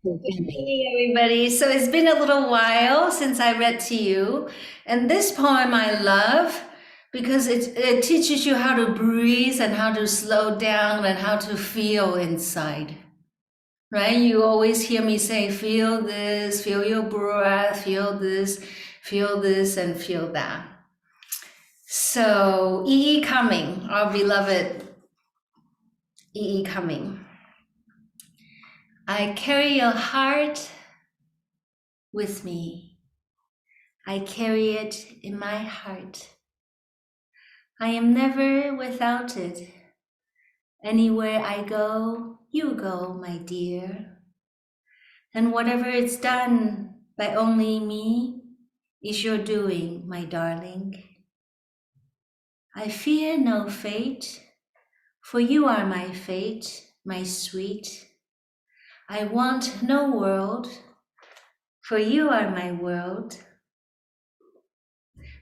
Good evening, everybody. So it's been a little while since I read to you, and this poem I love because it teaches you how to breathe and how to slow down and how to feel inside, right? You always hear me say, feel this, feel your breath, feel this, and feel that. So Cumming, our beloved Cumming. I carry your heart with me. I carry it in my heart. I am never without it. Anywhere I go, you go, my dear. And whatever it's done by only me is your doing, my darling. I fear no fate, for you are my fate, my sweet. I want no world, for you are my world.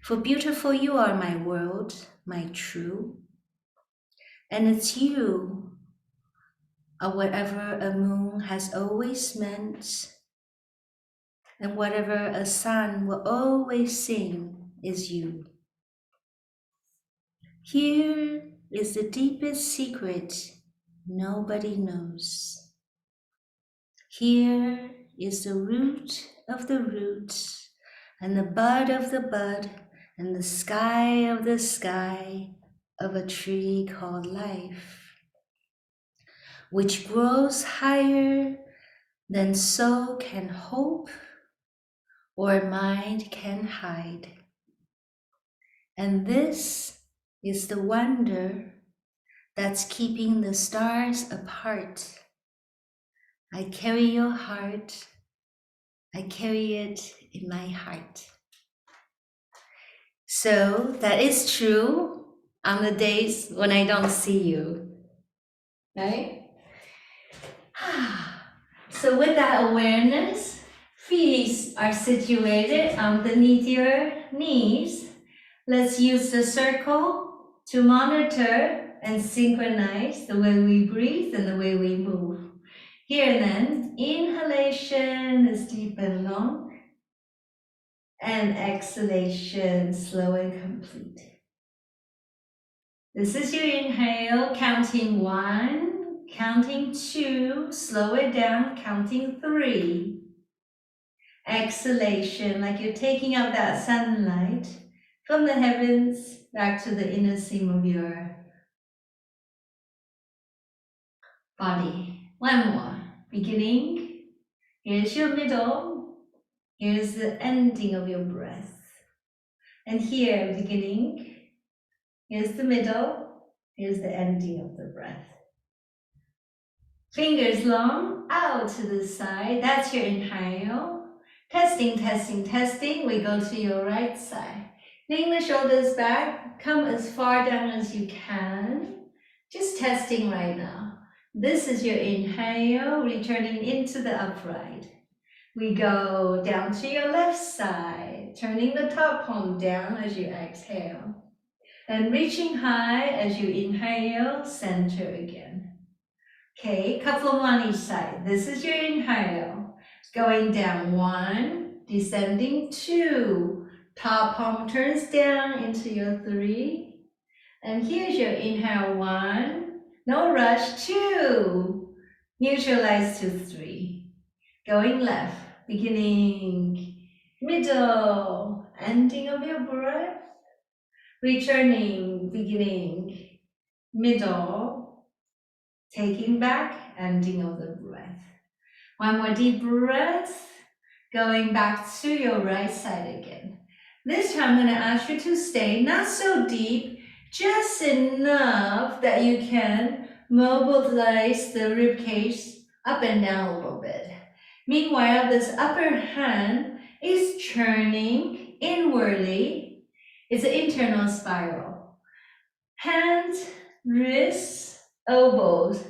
For beautiful you are my world, my true. And it's you, or whatever a moon has always meant, and whatever a sun will always sing is you. Here is the deepest secret nobody knows. Here is the root of the roots, and the bud of the bud, and the sky of the sky of a tree called life, which grows higher than soul can hope or mind can hide. And this is the wonder that's keeping the stars apart. I carry your heart. I carry it in my heart. So that is true on the days when I don't see you, right? So with that awareness, feet are situated underneath your knees. Let's use the circle to monitor and synchronize the way we breathe and the way we move. Here then, inhalation is deep and long, and exhalation slow and complete. This is your inhale, counting 1, counting 2, slow it down, counting 3. Exhalation, like you're taking out that sunlight from the heavens back to the inner seam of your body. One more, beginning. Here's your middle. Here's the ending of your breath. And here, beginning. Here's the middle. Here's the ending of the breath. Fingers long, out to the side. That's your inhale. Testing, testing, testing. We go to your right side. Lean the shoulders back. Come as far down as you can. Just testing right now. This is your inhale, returning into the upright. We go down to your left side, turning the top palm down as you exhale. And reaching high as you inhale, center again. Okay, couple on each side. This is your inhale. Going down 1, descending 2. Top palm turns down into your 3. And here's your inhale 1. No rush, 2. Neutralize to 3. Going left, beginning, middle, ending of your breath. Returning, beginning, middle, taking back, ending of the breath. One more deep breath, going back to your right side again. This time I'm going to ask you to stay not so deep, just enough that you can mobilize the rib cage up and down a little bit. Meanwhile, this upper hand is churning inwardly. It's an internal spiral. Hands, wrists, elbows,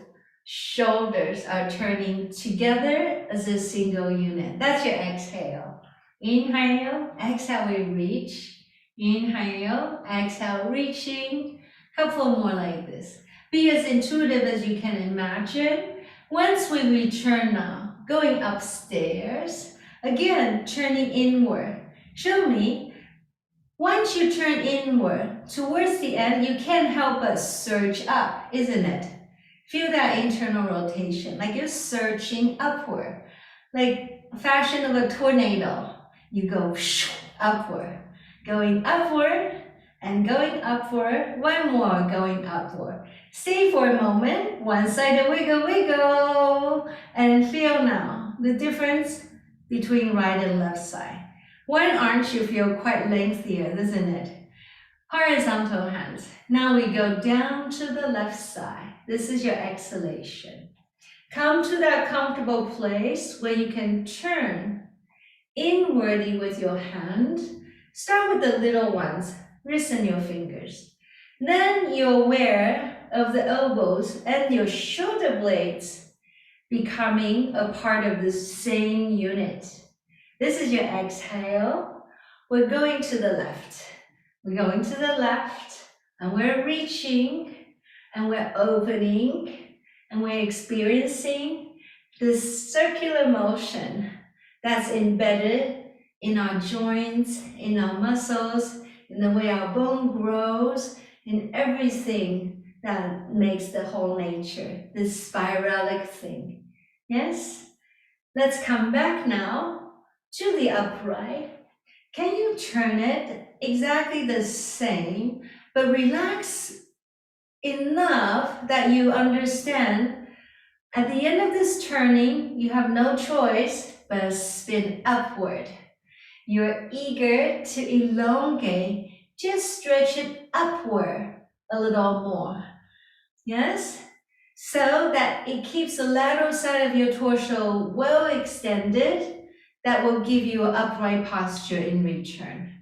shoulders are turning together as a single unit. That's your exhale. Inhale, exhale, we reach. Inhale, exhale, reaching. Couple more like this. Be as intuitive as you can imagine. Once we return now, going upstairs, again, turning inward. Show me, once you turn inward, towards the end, you can't help but surge up, isn't it? Feel that internal rotation, like you're surging upward, like a fashion of a tornado. You go upward, going upward and going upward, one more going upward. Stay for a moment, one-sided wiggle, wiggle, and feel now the difference between right and left side. One arm should feel quite lengthier, doesn't it? Horizontal hands. Now we go down to the left side. This is your exhalation. Come to that comfortable place where you can turn inwardly with your hand. Start with the little ones, wrists and your fingers. Then you're aware of the elbows and your shoulder blades becoming a part of the same unit. This is your exhale. We're going to the left. We're going to the left, and we're reaching, and we're opening, and we're experiencing this circular motion that's embedded in our joints, in our muscles, in the way our bone grows, in everything that makes the whole nature, this spiralic thing. Yes? Let's come back now to the upright. Can you turn it exactly the same, but relax enough that you understand at the end of this turning, you have no choice but spin upward. You're eager to elongate, just stretch it upward a little more. Yes? So that it keeps the lateral side of your torso well extended. That will give you an upright posture in return.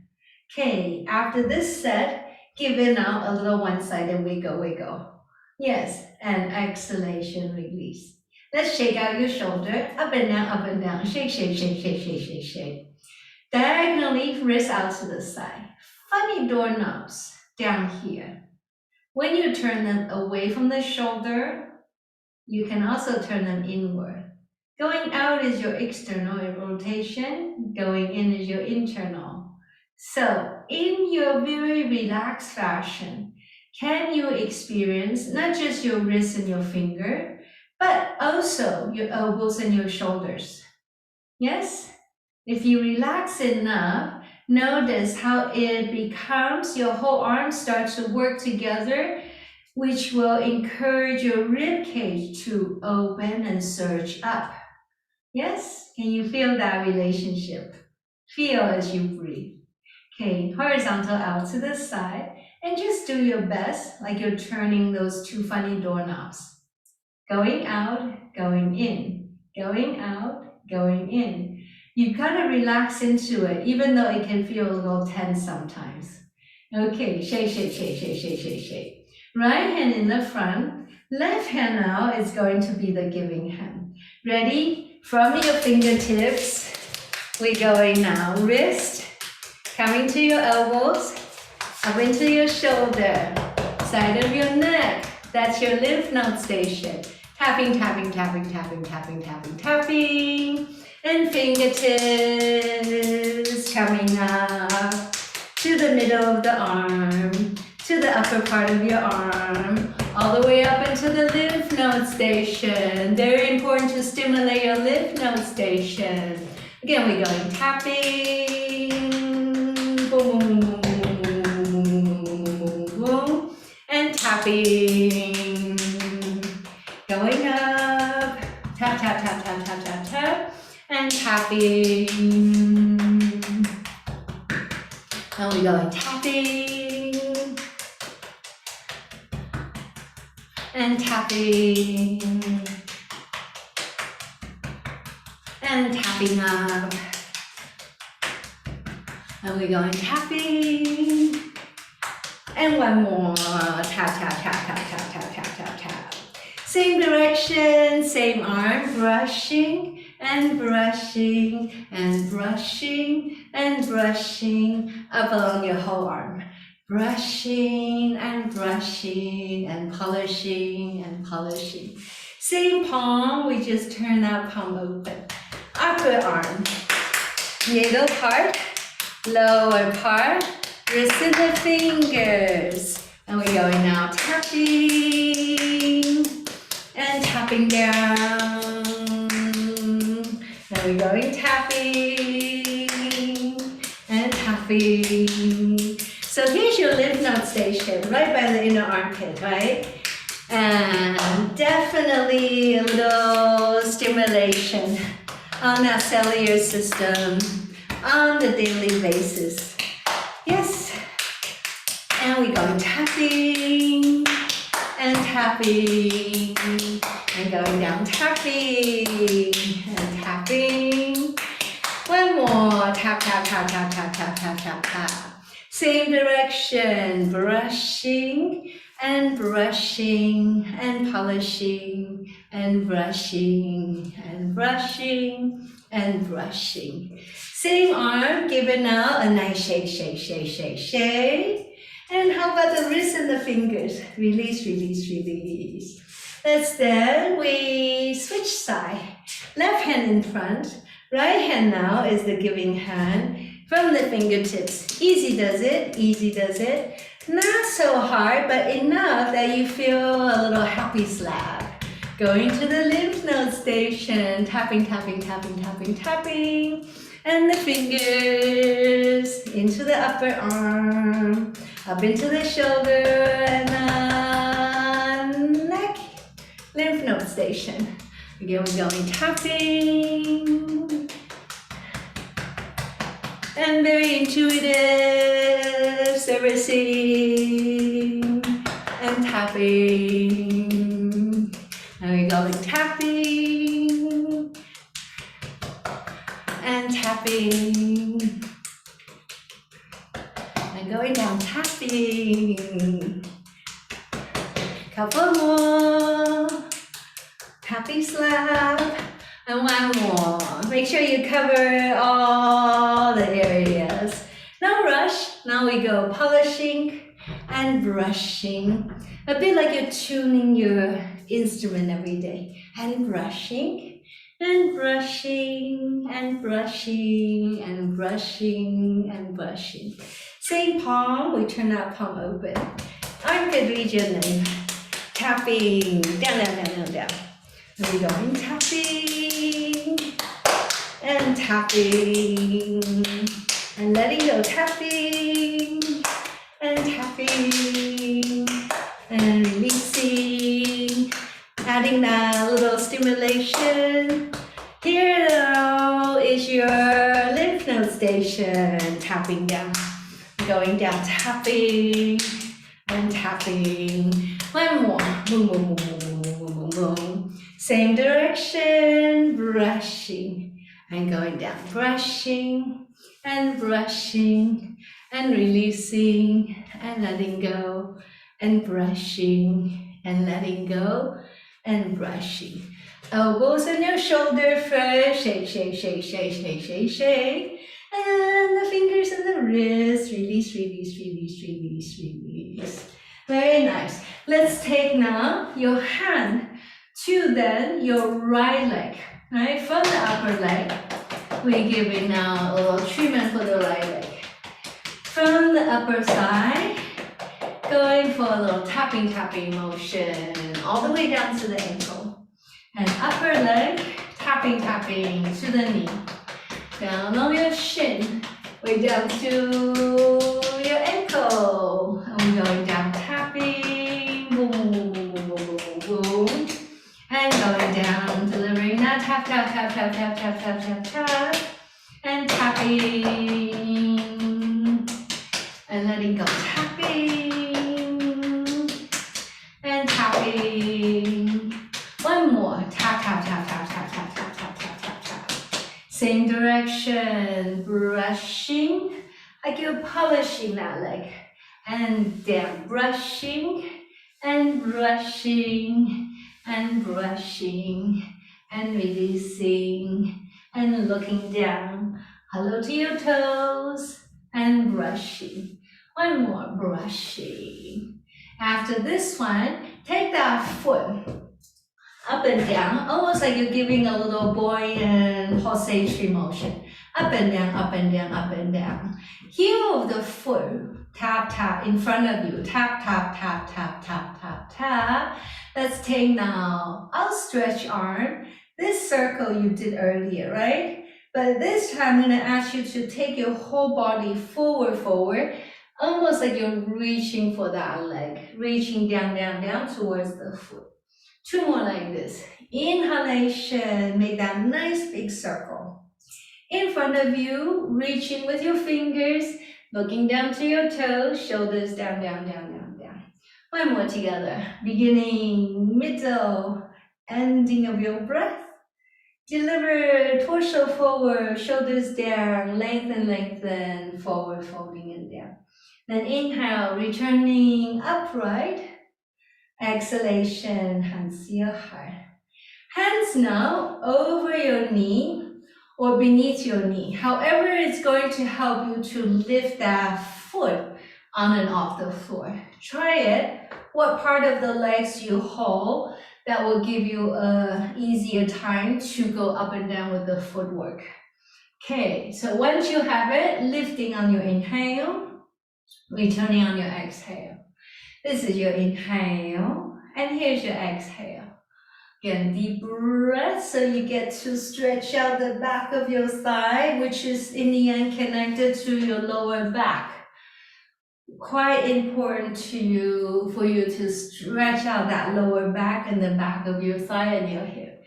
Okay, after this set, give it now a little one-sided wiggle, wiggle. Yes, and exhalation, release. Let's shake out your shoulder, up and down, shake, shake, shake, shake, shake, shake, shake. Diagonally, wrist out to the side. Funny doorknobs down here. When you turn them away from the shoulder, you can also turn them inward. Going out is your external rotation, going in is your internal. So, in your very relaxed fashion, can you experience not just your wrist and your finger, but also your elbows and your shoulders? Yes? If you relax enough, notice how it becomes, your whole arm starts to work together, which will encourage your rib cage to open and surge up. Yes? Can you feel that relationship? Feel as you breathe. Okay, horizontal out to the side, and just do your best, like you're turning those two funny doorknobs. Going out, going in. Going out, going in. You gotta relax into it, even though it can feel a little tense sometimes. Okay, shake, shake, shake, shake, shake, shake, shake. Right hand in the front, left hand now is going to be the giving hand. Ready? From your fingertips, we're going now. Wrist, coming to your elbows, up into your shoulder, side of your neck. That's your lymph node station. Tapping, tapping, tapping, tapping, tapping, tapping, tapping. And fingertips coming up to the middle of the arm, to the upper part of your arm, all the way up into the lymph node station. Very important to stimulate your lymph node station. Again, we're going tapping, boom, boom, boom, boom, boom, boom, boom, boom, boom, and tapping. Going up, tap, tap, tap, tap, tap, tap, tap, and tapping. And we're going tapping, and tapping, and tapping up, and we're going tapping, and one more, tap, tap, tap, tap, tap, tap, tap, tap, tap. Same direction, same arm, brushing, and brushing, and brushing, and brushing up along your whole arm. Brushing, and polishing, and polishing. Same palm, we just turn that palm open. Upper arm, middle part, lower part, wrist in the fingers. And we're going now tapping and tapping down. Now we're going tapping and tapping. So here's your lymph node station, right by the inner armpit, right? And definitely a little stimulation on that cellular system on the daily basis. Yes. And we're going tapping and tapping and going down tapping and tapping. One more. Tap, tap, tap, tap, tap, tap, tap, tap, tap. Same direction. Brushing and brushing and polishing and brushing and brushing and brushing. Same arm, give it now a nice shake, shake, shake, shake, shake. And how about the wrist and the fingers? Release, release, release. Let's then we switch side. Left hand in front, right hand now is the giving hand from the fingertips. Easy does it, easy does it. Not so hard, but enough that you feel a little happy slap. Going to the lymph node station, tapping, tapping, tapping, tapping, tapping. And the fingers into the upper arm, up into the shoulder and the neck, lymph node station. Again, we're going tapping. And very intuitive, servicing and tapping. And we're going tapping and tapping. And going down tapping. Couple more. Happy slap. And one more. Make sure you cover all the areas. No rush. Now we go polishing and brushing. A bit like you're tuning your instrument every day. And brushing and brushing and brushing and brushing and brushing. Same palm, we turn that palm open. Armpit region and tapping. Down, down, down, down, down. We're going tapping and tapping and letting go, tapping and tapping and releasing, adding that little stimulation. Here now is your lymph node station, tapping down, going down, tapping and tapping. One more, boom, boom, boom, boom, boom, boom, boom, boom. Same direction, brushing and going down, brushing and brushing and releasing and letting go and brushing and letting go and brushing. Elbows on your shoulder first, shake, shake, shake, shake, shake, shake, shake. And the fingers and the wrist, release, release, release, release, release. Very nice. Let's take now your hand to then your right leg, right? From the upper leg, we're giving now a little treatment for the right leg. From the upper side, going for a little tapping, tapping motion, all the way down to the ankle. And upper leg, tapping, tapping to the knee. Down on your shin, way down to your ankle. And we're going down, tapping, boom, boom, boom, boom, boom, boom, boom, boom. And going down, delivering that tap, tap, tap, tap, tap, tap, tap, tap, tap. And tapping. And letting go, tapping. And tapping. One more, tap, tap, tap, tap, tap, tap, tap, tap, tap, tap, tap. Same direction, brushing, like you're polishing that leg. And down, brushing, and brushing, and brushing, and releasing, and looking down. Hello to your toes, and brushing. One more, brushing. After this one, take that foot Up and down, almost like you're giving a little buoyant pulsatory motion. Up and down, up and down, up and down. Heel of the foot, tap, tap, in front of you. Tap, tap, tap, tap, tap, tap, tap. Let's take now, outstretch arm. This circle you did earlier, right? But this time I'm gonna ask you to take your whole body forward, almost like you're reaching for that leg, reaching down, down, down towards the foot. 2 more like this. Inhalation, make that nice big circle. In front of you, reaching with your fingers, looking down to your toes, shoulders down, down, down, down, down. 1 more together. Beginning, middle, ending of your breath. Deliver, torso forward, shoulders down, lengthen, lengthen, forward, folding it down. Then inhale, returning upright. Exhalation, hands to your heart. Hands now over your knee or beneath your knee. However, it's going to help you to lift that foot on and off the floor. Try it. What part of the legs you hold, that will give you an easier time to go up and down with the footwork. Okay, so once you have it, lifting on your inhale, returning on your exhale. This is your inhale, and here's your exhale. Again, deep breath, so you get to stretch out the back of your thigh, which is in the end connected to your lower back. Quite important for you to stretch out that lower back and the back of your thigh and your hip.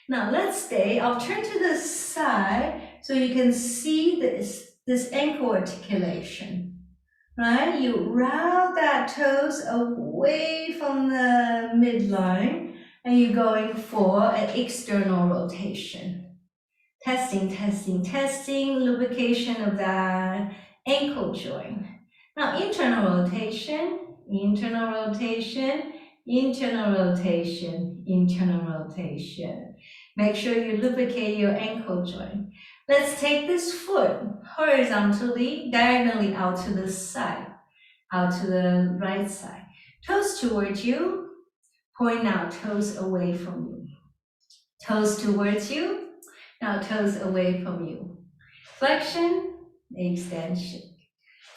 Now let's stay. I'll turn to the side so you can see this ankle articulation. Right? You route that toes away from the midline and you're going for an external rotation. Testing, testing, testing, lubrication of that ankle joint. Now internal rotation, internal rotation, internal rotation, internal rotation. Make sure you lubricate your ankle joint. Let's take this foot horizontally, diagonally out to the side, out to the right side. Toes towards you, point out, toes away from you. Toes towards you, now toes away from you. Flexion, extension.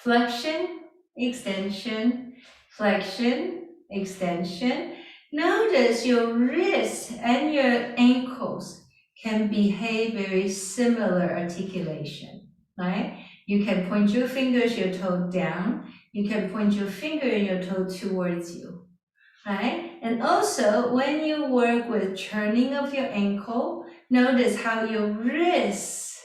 Flexion, extension, flexion, extension. Notice your wrists and your ankles can behave very similar articulation, right? You can point your fingers, your toe down. You can point your finger and your toe towards you, right? And also, when you work with turning of your ankle, notice how your wrist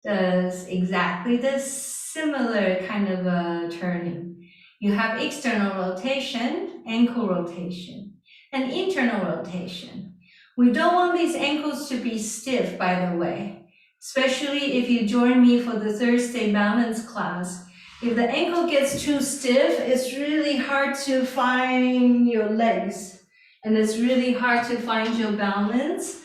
does exactly the similar kind of a turning. You have external rotation, ankle rotation, and internal rotation. We don't want these ankles to be stiff, by the way, especially if you join me for the Thursday balance class. If the ankle gets too stiff, it's really hard to find your legs, and it's really hard to find your balance,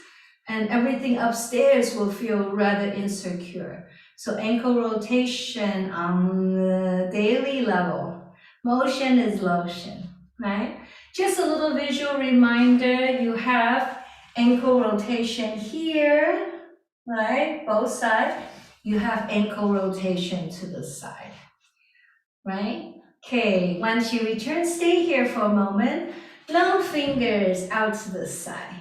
and everything upstairs will feel rather insecure. So ankle rotation on the daily level. Motion is lotion, right? Just a little visual reminder, you have ankle rotation here, right? Both sides. You have ankle rotation to the side, right? Okay, once you return, stay here for a moment. Long fingers out to the side.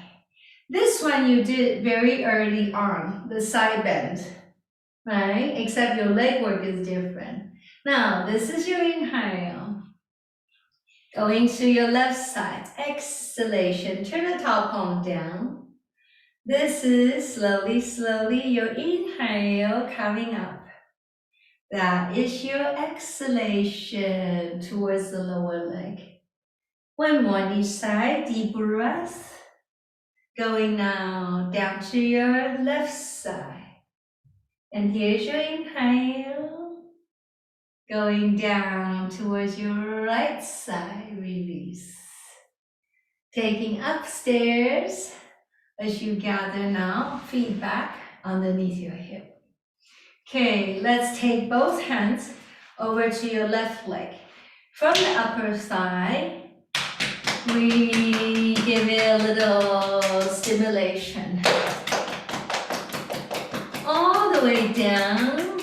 This one you did very early on, the side bend, right? Except your leg work is different. Now, this is your inhale. Going to your left side, exhalation, turn the top palm down. This is slowly, slowly your inhale coming up. That is your exhalation towards the lower leg. One more on each side, deep breath. Going now down to your left side. And here's your inhale. Going down towards your right side, release. Taking upstairs as you gather now, feet back underneath your hip. Okay, let's take both hands over to your left leg. From the upper thigh, we give it a little stimulation. All the way down,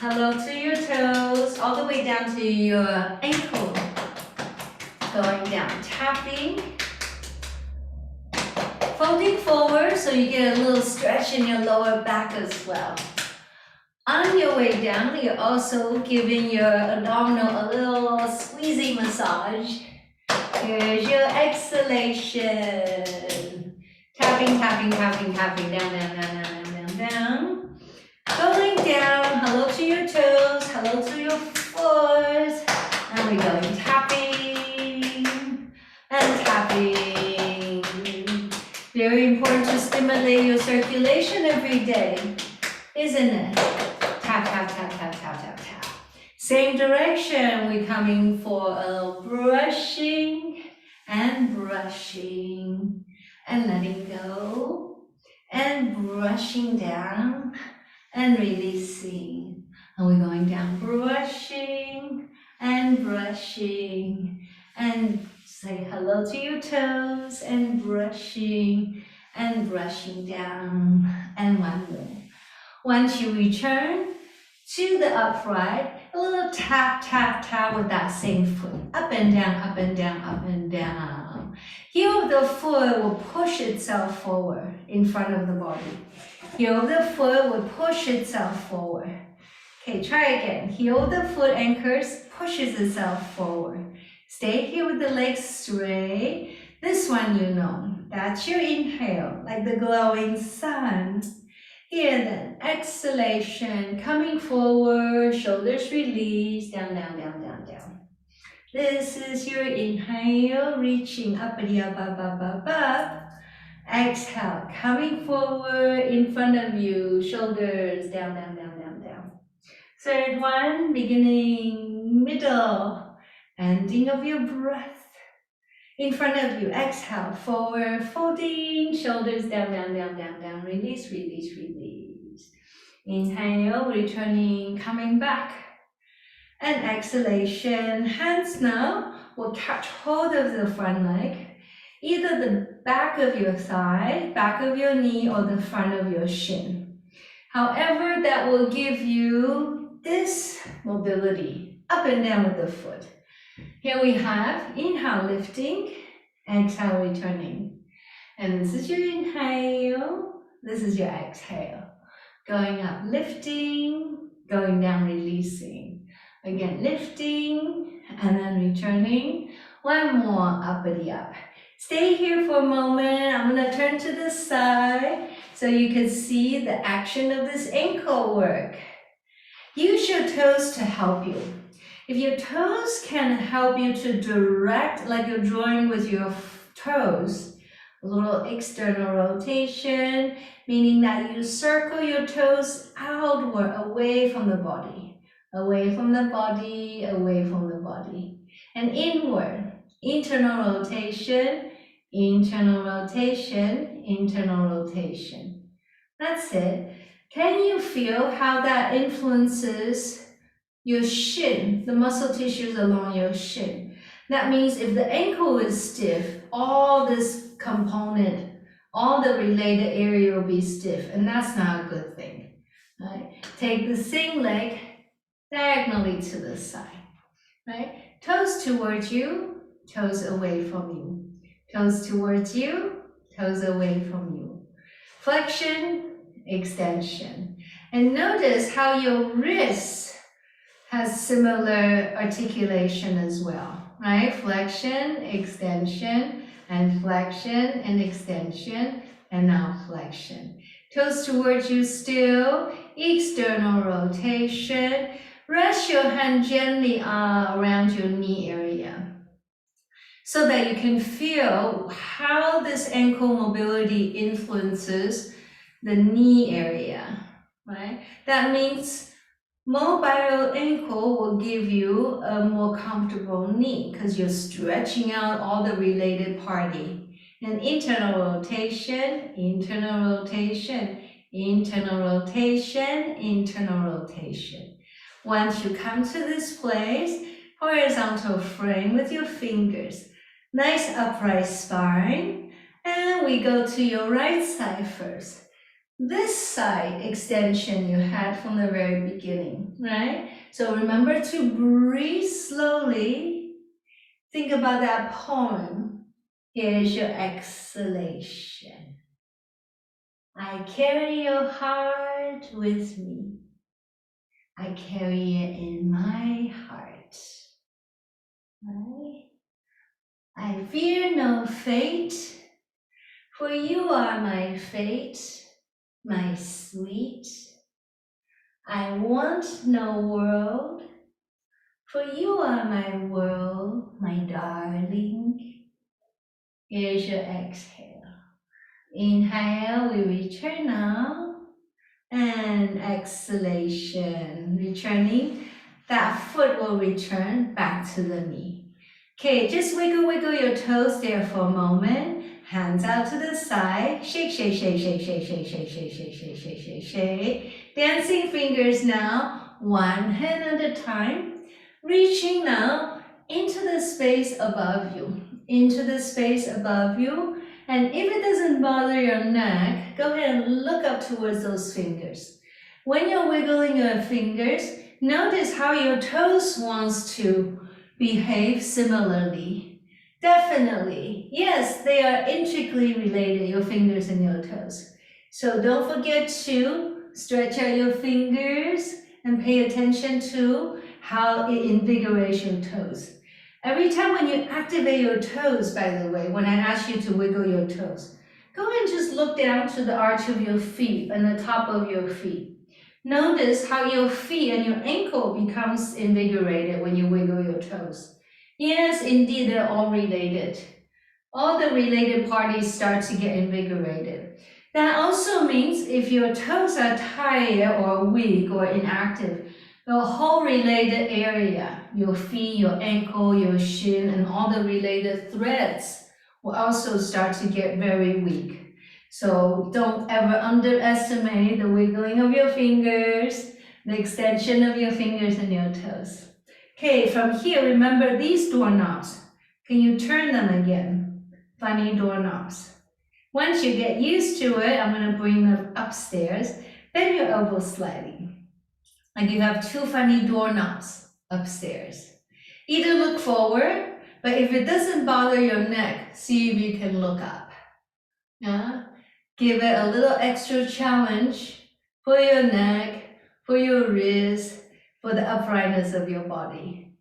hello to your toes, all the way down to your ankle. Going down, tapping. Folding forward so you get a little stretch in your lower back as well. On your way down, you're also giving your abdominal a little squeezy massage. Here's your exhalation. Tapping, tapping, tapping, tapping, down, down, down, down, down, down, down. Going down, hello to your toes, hello to your foot. And we're going tapping and tapping. Very important to stimulate your circulation every day, isn't it? Tap, tap, tap, tap, tap, tap, tap. Same direction, we're coming for a little brushing and brushing and letting go and brushing down and releasing. And we're going down, brushing and brushing and say hello to your toes and brushing down. And one more. Once you return to the upright, a little tap, tap, tap with that same foot. Up and down, up and down, up and down. Heel of the foot will push itself forward in front of the body. Heel of the foot will push itself forward. Okay, try again. Heel of the foot anchors, pushes itself forward. Stay here with the legs straight. This one you know. That's your inhale, like the glowing sun. Here then, exhalation, coming forward, shoulders release, down, down, down, down, down. This is your inhale, reaching uppity up, up, up, up, up. Exhale, coming forward in front of you, shoulders down, down, down, down, down. Third one, beginning, middle, ending of your breath. In front of you, exhale, forward, folding, shoulders down, down, down, down, down, release, release, release. Inhale, returning, coming back. And exhalation, hands now will catch hold of the front leg, either the back of your thigh, back of your knee, or the front of your shin. However, that will give you this mobility, up and down with the foot. Here we have inhale, lifting, exhale, returning. And this is your inhale, this is your exhale. Going up, lifting, going down, releasing. Again, lifting, and then returning. One more, uppity up. Stay here for a moment. I'm gonna turn to the side so you can see the action of this ankle work. Use your toes to help you. If your toes can help you to direct, like you're drawing with your toes, a little external rotation, meaning that you circle your toes outward, away from the body, away from the body, away from the body. And inward, internal rotation, internal rotation, internal rotation. That's it. Can you feel how that influences your shin, the muscle tissues along your shin? That means if the ankle is stiff, all this component, all the related area will be stiff, and that's not a good thing. Right? Take the same leg diagonally to the side. Right? Toes towards you, toes away from you. Toes towards you, toes away from you. Flexion, extension. And notice how your wrist has similar articulation as well, right? Flexion, extension, and flexion and extension, and now flexion. Toes towards you still, external rotation. Rest your hand gently around your knee area so that you can feel how this ankle mobility influences the knee area, right? That means mobile ankle will give you a more comfortable knee because you're stretching out all the related party. And internal rotation, internal rotation, internal rotation, internal rotation. Once you come to this place, horizontal frame with your fingers. Nice upright spine. And we go to your right side first. This side extension you had from the very beginning, right? So remember to breathe slowly. Think about that poem. Here's your exhalation. I carry your heart with me. I carry it in my heart. Right? I fear no fate, for you are my fate, my sweet. I want no world, for you are my world, my darling. Here's your exhale. Inhale, we return now. And exhalation, returning. That foot will return back to the knee. Okay, just wiggle your toes there for a moment. Hands out to the side. Shake, shake, shake, shake, shake, shake, shake, shake, shake, shake, shake, shake, shake. Dancing fingers now, one hand at a time. Reaching now into the space above you. Into the space above you. And if it doesn't bother your neck, go ahead and look up towards those fingers. When you're wiggling your fingers, notice how your toes wants to behave similarly. Definitely, yes, they are intricately related, your fingers and your toes. So don't forget to stretch out your fingers and pay attention to how it invigorates your toes. Every time when you activate your toes, by the way, when I ask you to wiggle your toes, go and just look down to the arch of your feet and the top of your feet. Notice how your feet and your ankle becomes invigorated when you wiggle your toes. Yes, indeed, they're all related. All the related parties start to get invigorated. That also means if your toes are tired or weak or inactive, the whole related area, your feet, your ankle, your shin, and all the related threads will also start to get very weak. So don't ever underestimate the wiggling of your fingers, the extension of your fingers and your toes. Okay, from here, remember these doorknobs. Can you turn them again? Funny doorknobs. Once you get used to it, I'm going to bring them upstairs. Bend your elbows slightly. And you have two funny doorknobs upstairs. Either look forward, but if it doesn't bother your neck, see if you can look up. Yeah? Give it a little extra challenge for your neck, for your wrist, for the uprightness of your body.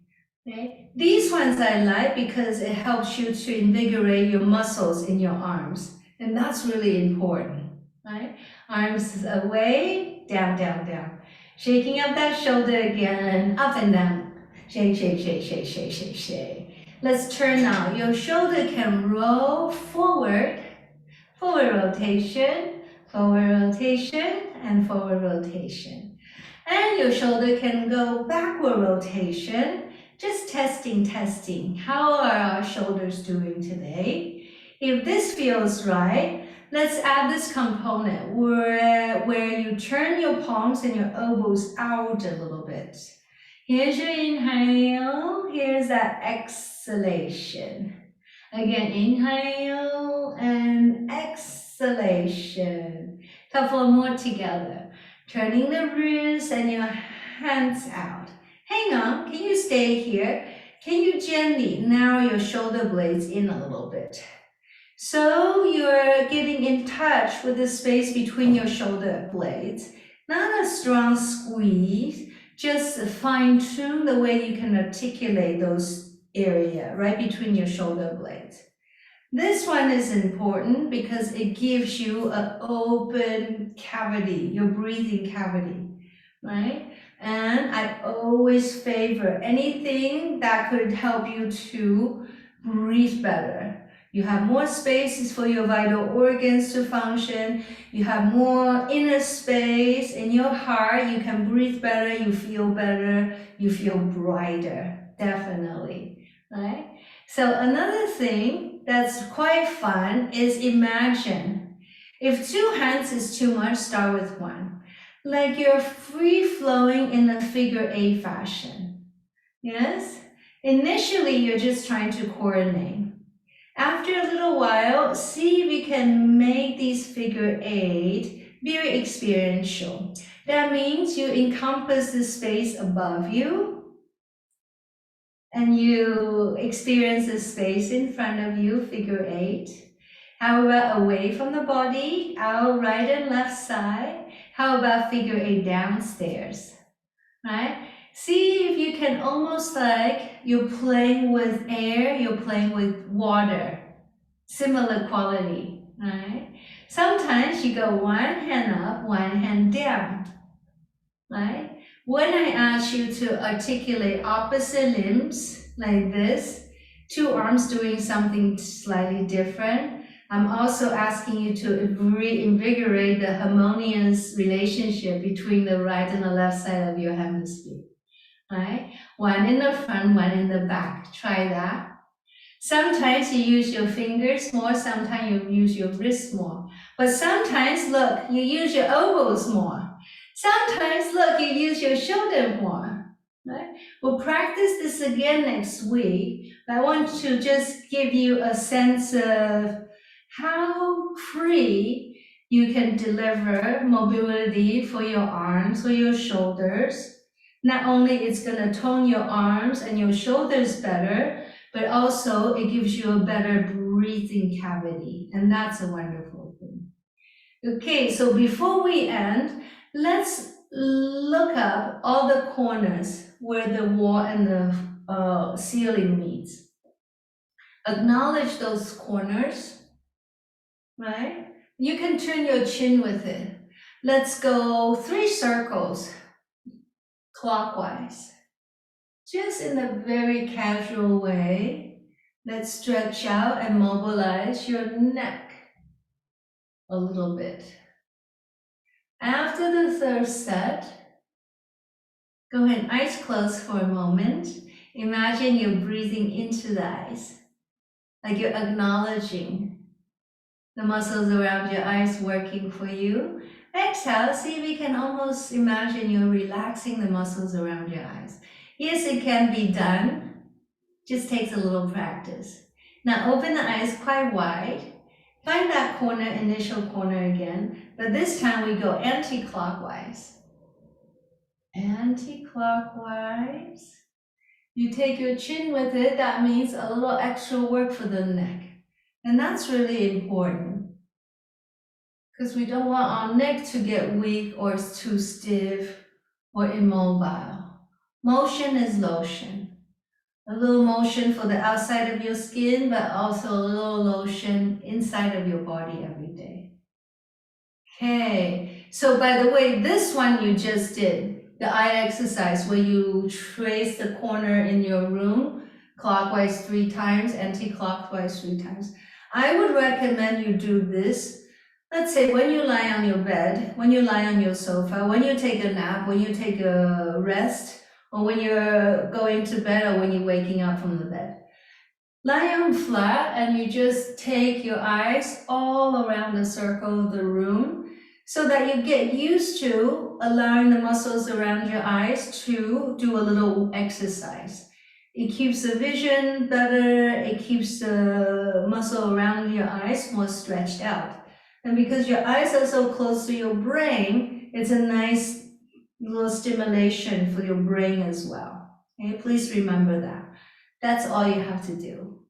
Okay? These ones I like because it helps you to invigorate your muscles in your arms. And that's really important, right? Arms away, down, down, down. Shaking up that shoulder again, up and down. Shake, shake, shake, shake, shake, shake, shake. Let's turn now. Your shoulder can roll forward, forward rotation, and forward rotation. And your shoulder can go backward rotation. Just testing, testing. How are our shoulders doing today? If this feels right, let's add this component where you turn your palms and your elbows out a little bit. Here's your inhale. Here's that exhalation. Again, inhale and exhalation. Couple more together. Turning the wrists and your hands out. Hang on, can you stay here? Can you gently narrow your shoulder blades in a little bit? So you're getting in touch with the space between your shoulder blades. Not a strong squeeze, just fine-tune the way you can articulate those area right between your shoulder blades. This one is important because it gives you an open cavity, your breathing cavity, right? And I always favor anything that could help you to breathe better. You have more spaces for your vital organs to function. You have more inner space in your heart. You can breathe better, you feel brighter, definitely, right? So another thing that's quite fun is imagine. If two hands is too much, start with one. Like you're free-flowing in a figure 8 fashion. Yes? Initially, you're just trying to coordinate. After a little while, see if we can make these figure eight very experiential. That means you encompass the space above you and you experience the space in front of you, figure eight. How about away from the body, out right and left side? How about figure eight downstairs, right? See if you can almost like you're playing with air, you're playing with water, similar quality, right? Sometimes you go one hand up, one hand down, right? When I ask you to articulate opposite limbs like this, two arms doing something slightly different, I'm also asking you to reinvigorate the harmonious relationship between the right and the left side of your hemisphere, right? One in the front, one in the back. Try that. Sometimes you use your fingers more, sometimes you use your wrists more. But sometimes, look, you use your elbows more. Sometimes, look, you use your shoulder more. Right? We'll practice this again next week, but I want to just give you a sense of how free you can deliver mobility for your arms or your shoulders. Not only it's going to tone your arms and your shoulders better, but also it gives you a better breathing cavity, and that's a wonderful thing. Okay, so before we end, let's look up all the corners where the wall and the ceiling meets. Acknowledge those corners, right? You can turn your chin with it. Let's go 3 circles clockwise. Just in a very casual way, let's stretch out and mobilize your neck a little bit. After the 3rd set, go ahead, eyes closed for a moment. Imagine you're breathing into the eyes, like you're acknowledging the muscles around your eyes working for you. Exhale, see if you can almost imagine you're relaxing the muscles around your eyes. Yes, it can be done. Just takes a little practice. Now open the eyes quite wide. Find that corner, initial corner again, but this time we go anti-clockwise. Anti-clockwise. You take your chin with it, that means a little extra work for the neck. And that's really important because we don't want our neck to get weak or too stiff or immobile. Motion is lotion. A little motion for the outside of your skin, but also a little lotion inside of your body every day. Okay, so by the way, this one you just did, the eye exercise where you trace the corner in your room, clockwise 3 times, anti-clockwise 3 times. I would recommend you do this, let's say when you lie on your bed, when you lie on your sofa, when you take a nap, when you take a rest, or when you're going to bed or when you're waking up from the bed. Lie on flat and you just take your eyes all around the circle of the room so that you get used to allowing the muscles around your eyes to do a little exercise. It keeps the vision better, it keeps the muscle around your eyes more stretched out. And because your eyes are so close to your brain, it's a nice little stimulation for your brain as well. Okay, please remember that. That's all you have to do.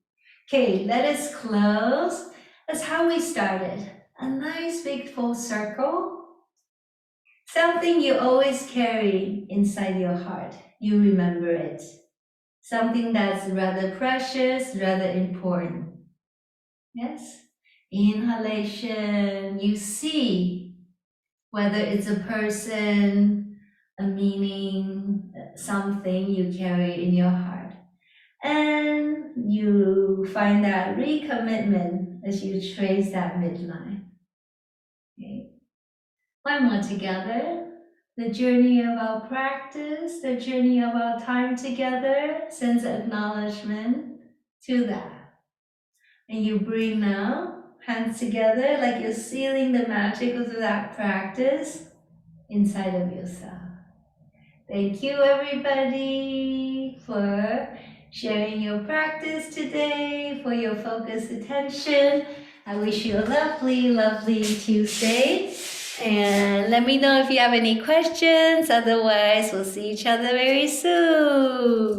Okay, let us close. That's how we started. A nice big full circle. Something you always carry inside your heart. You remember it. Something that's rather precious, rather important. Yes? Inhalation, you see whether it's a person, a meaning, something you carry in your heart. And you find that recommitment as you trace that midline. Okay. One more together. The journey of our practice, the journey of our time together, sends acknowledgement to that. And you bring now, hands together like you're sealing the magic of that practice inside of yourself. Thank you everybody for sharing your practice today, for your focused attention. I wish you a lovely, lovely Tuesday. And let me know if you have any questions. Otherwise, we'll see each other very soon.